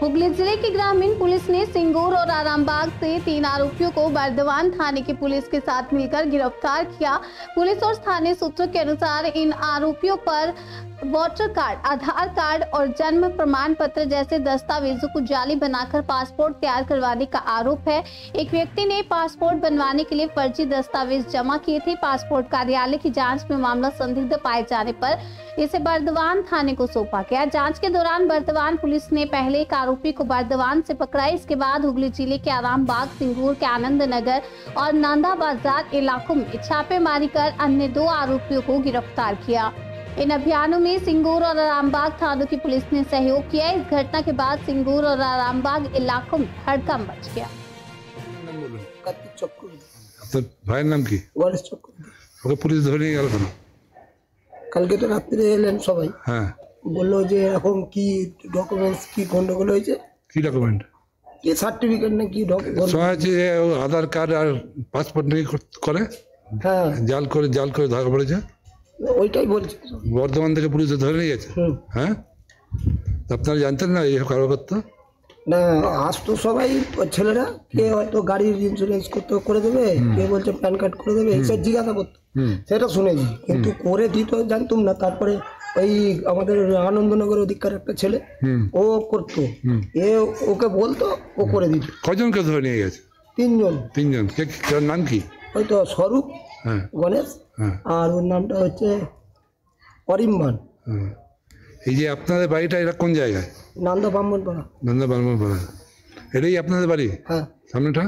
हुगली जिले की ग्रामीण पुलिस ने सिंगूर और आरामबाग से 3 आरोपियों को बर्दवान थाने की पुलिस के साथ मिलकर गिरफ्तार किया। पुलिस और स्थानीय सूत्रों के अनुसार इन आरोपियों पर वोटर कार्ड, आधार कार्ड और जन्म प्रमाण पत्र जैसे दस्तावेजों को जाली बनाकर पासपोर्ट तैयार करवाने का आरोप है। एक व्यक्ति ने पासपोर्ट बनवाने के लिए फर्जी दस्तावेज जमा किए थे। पासपोर्ट कार्यालय की जांच में मामला संदिग्ध पाए जाने पर इसे बर्दवान थाने को सौंपा गया। जांच के दौरान बर्दवान पुलिस ने पहले एक आरोपी को बर्दवान से पकड़ा। इसके बाद हुगली जिले के आरामबाग, सिंगूर के आनंद नगर और नांदा बाजार इलाकों में छापेमारी कर अन्य 2 आरोपियों को गिरफ्तार किया। इन अभियानों में सिंगूर और आरामबाग थानों की पुलिस ने सहयोग किया। इस घटना के बाद सिंगूर और आरामबाग इलाकों में हड़कंप मच गया। ভাইয়ের নাম কি? ওয়ারিস চক্রবর্তী। ওকে পুলিশ ধরে নিয়ে গেল কেন? কালকে তো রাত্রে এলেন সবাই, হ্যাঁ, বললো যে এরকম কি ডকুমেন্টস কি গন্ডগোল হয়েছে, কি ডকুমেন্ট? কি সার্টিফিকেট না কি ডকুমেন্ট। শোনা যাচ্ছে যে ও আধার কার্ড আর পাসপোর্ট নিয়ে করে হ্যাঁ, জাল করে ধরা পড়েছে। ওইটাই বলছি। বর্ধমান থেকে পুলিশ ধরে নিয়ে গেছে। হ্যাঁ, আপনারা জানতেন না এইসব কারো করতো না, আসতো সবাই ছেলেরা, কে হয়তো গাড়ির ইন্স্যুরেন্স করে দেবে, কে বলছে প্যান কার্ড করে দেবে, এইসব জিজ্ঞাসা করতো, সেটা শুনেছি, কিন্তু করে দিত জানতুম না। তারপরে ওই আমাদের আনন্দনগর অধিকার একটা ছেলে, ও করতো, ওকে বলতো, ও করে দিত। কজনকে ধরে নিয়ে গেছে? 3 জন। 3 জন। কার নাম কি? হয়তো স্বরূপ, গণেশ, আর ওর নামটা হচ্ছে অরিম্বান। এই যে আপনাদের বাড়িটা এটা কোন জায়গায়? নান্দা ব্রাহ্মণ পাড়া। নন্দা ব্রাহ্মণ পাড়া, এটাই আপনাদের বাড়ি? হ্যাঁ, সামনেটা।